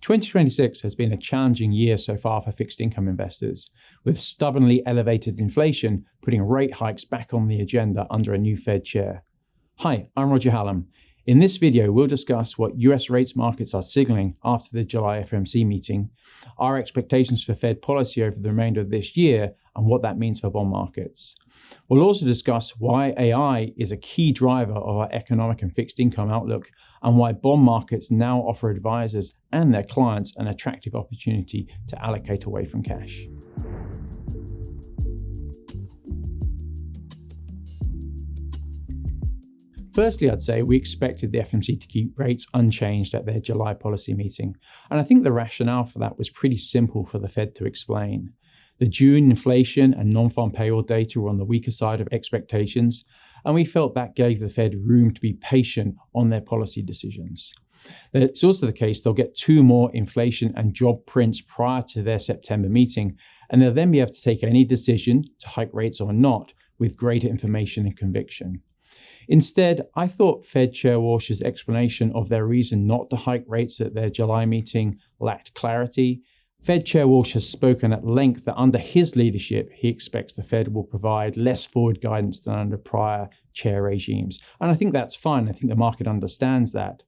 2026 has been a challenging year so far for fixed income investors, with stubbornly elevated inflation putting rate hikes back on the agenda under a new Fed chair. Hi, I'm Roger Hallam. In this video, we'll discuss what US rates markets are signaling after the July FOMC meeting, our expectations for Fed policy over the remainder of this year, and what that means for bond markets. We'll also discuss why AI is a key driver of our economic and fixed income outlook, and why bond markets now offer advisors and their clients an attractive opportunity to allocate away from cash. Firstly, I'd say we expected the FOMC to keep rates unchanged at their July policy meeting, and I think the rationale for that was pretty simple for the Fed to explain. The June inflation and non-farm payroll data were on the weaker side of expectations, and we felt that gave the Fed room to be patient on their policy decisions. It's also the case they'll get two more inflation and job prints prior to their September meeting, and they'll then be able to take any decision to hike rates or not with greater information and conviction. Instead, I thought Fed Chair Warsh's explanation of their reason not to hike rates at their July meeting lacked clarity. Fed Chair Warsh has spoken at length that under his leadership, he expects the Fed will provide less forward guidance than under prior chair regimes. And I think that's fine. I think the market understands that.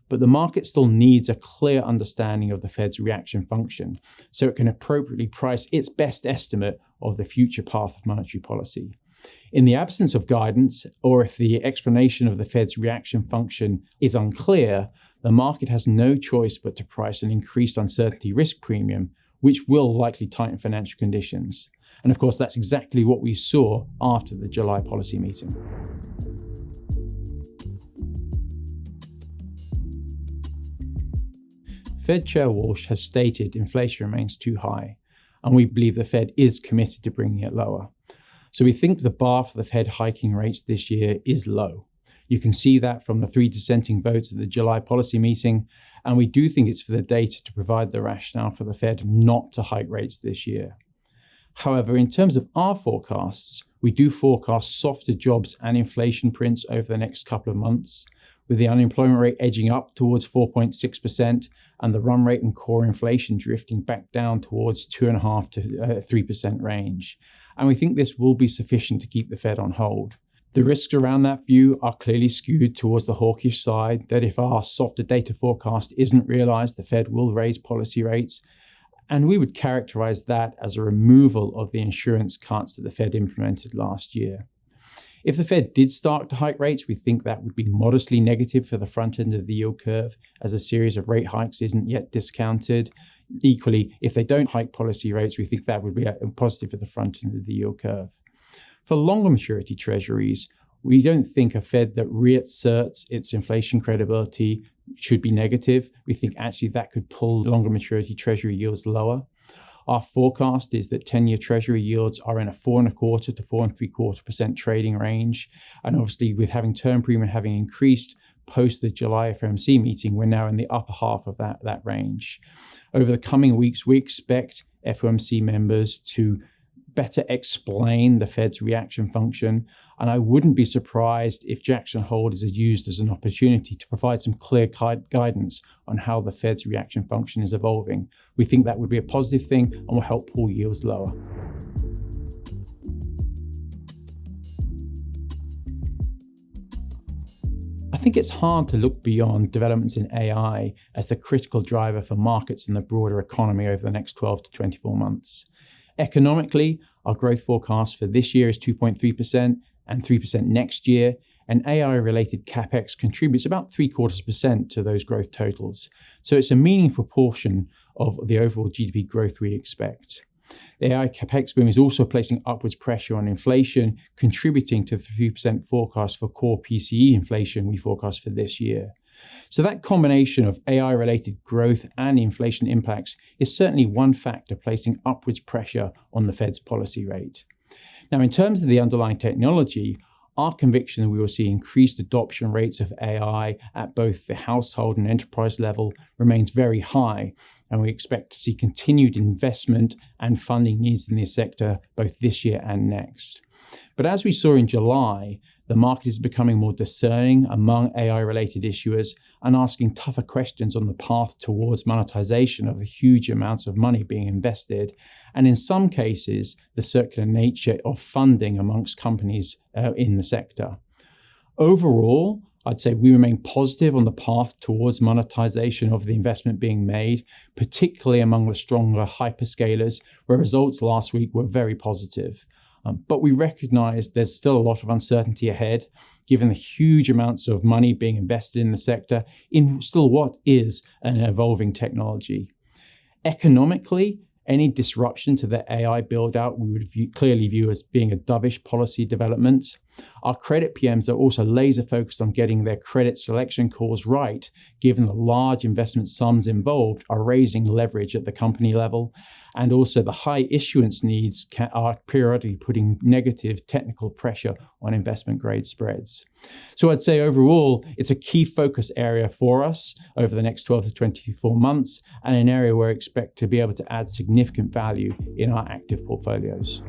But the market still needs a clear understanding of the Fed's reaction function so it can appropriately price its best estimate of the future path of monetary policy. In the absence of guidance, or if the explanation of the Fed's reaction function is unclear, the market has no choice but to price an increased uncertainty risk premium, which will likely tighten financial conditions. And of course, that's exactly what we saw after the July policy meeting. Fed Chair Warsh has stated inflation remains too high, and we believe the Fed is committed to bringing it lower. So we think the bar for the Fed hiking rates this year is low. You can see that from the 3 dissenting votes at the July policy meeting, and we do think it's for the data to provide the rationale for the Fed not to hike rates this year. However, in terms of our forecasts, we do forecast softer jobs and inflation prints over the next couple of months, with the unemployment rate edging up towards 4.6% and the run rate and core inflation drifting back down towards 2.5% to 3% range. And we think this will be sufficient to keep the Fed on hold. The risks around that view are clearly skewed towards the hawkish side, that if our softer data forecast isn't realized, the Fed will raise policy rates. And we would characterize that as a removal of the insurance cuts that the Fed implemented last year. If the Fed did start to hike rates, we think that would be modestly negative for the front end of the yield curve, as a series of rate hikes isn't yet discounted. Equally, if they don't hike policy rates, we think that would be a positive for the front end of the yield curve. For longer maturity treasuries, we don't think a Fed that reasserts its inflation credibility should be negative. We think actually that could pull longer maturity treasury yields lower. Our forecast is that 10-year treasury yields are in a 4.25% to 4.75% trading range. And obviously with having term premium having increased post the July FOMC meeting, we're now in the upper half of that range. Over the coming weeks, we expect FOMC members to better explain the Fed's reaction function, and I wouldn't be surprised if Jackson Hole is used as an opportunity to provide some clear guidance on how the Fed's reaction function is evolving. We think that would be a positive thing and will help pull yields lower. I think it's hard to look beyond developments in AI as the critical driver for markets and the broader economy over the next 12 to 24 months. Economically, our growth forecast for this year is 2.3% and 3% next year, and AI-related CapEx contributes about 0.75% to those growth totals. So it's a meaningful portion of the overall GDP growth we expect. The AI CapEx boom is also placing upwards pressure on inflation, contributing to the 3% forecast for core PCE inflation we forecast for this year. So that combination of AI-related growth and inflation impacts is certainly one factor placing upwards pressure on the Fed's policy rate. Now, in terms of the underlying technology, our conviction that we will see increased adoption rates of AI at both the household and enterprise level remains very high, and we expect to see continued investment and funding needs in this sector both this year and next. But as we saw in July, the market is becoming more discerning among AI-related issuers, and asking tougher questions on the path towards monetization of the huge amounts of money being invested, and in some cases, the circular nature of funding amongst companies in the sector. Overall, I'd say we remain positive on the path towards monetization of the investment being made, particularly among the stronger hyperscalers, where results last week were very positive. But we recognize there's still a lot of uncertainty ahead, given the huge amounts of money being invested in the sector in still what is an evolving technology. Economically, any disruption to the AI build-out we would clearly view as being a dovish policy development. Our credit PMs are also laser focused on getting their credit selection calls right, given the large investment sums involved are raising leverage at the company level, and also the high issuance needs are periodically putting negative technical pressure on investment grade spreads. So I'd say overall, it's a key focus area for us over the next 12 to 24 months, and an area where I expect to be able to add significant value in our active portfolios.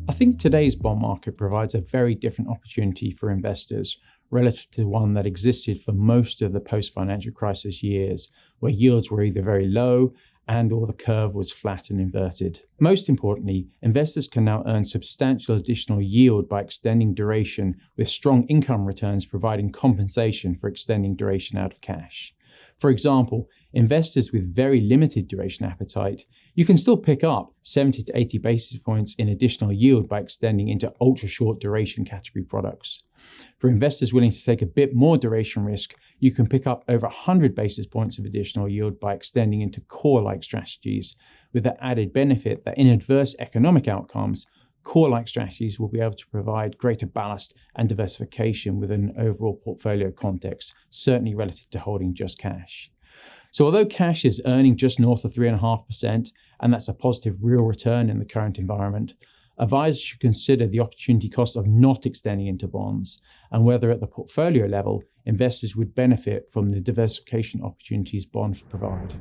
I think today's bond market provides a very different opportunity for investors relative to one that existed for most of the post-financial crisis years, where yields were either very low and or the curve was flat and inverted. Most importantly, investors can now earn substantial additional yield by extending duration, with strong income returns providing compensation for extending duration out of cash. For example, investors with very limited duration appetite, you can still pick up 70 to 80 basis points in additional yield by extending into ultra-short duration category products. For investors willing to take a bit more duration risk, you can pick up over 100 basis points of additional yield by extending into core-like strategies, with the added benefit that in adverse economic outcomes, core-like strategies will be able to provide greater ballast and diversification within an overall portfolio context, certainly relative to holding just cash. So although cash is earning just north of 3.5%, and that's a positive real return in the current environment, advisors should consider the opportunity cost of not extending into bonds, and whether at the portfolio level, investors would benefit from the diversification opportunities bonds provide.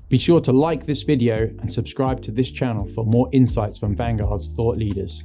Be sure to like this video and subscribe to this channel for more insights from Vanguard's thought leaders.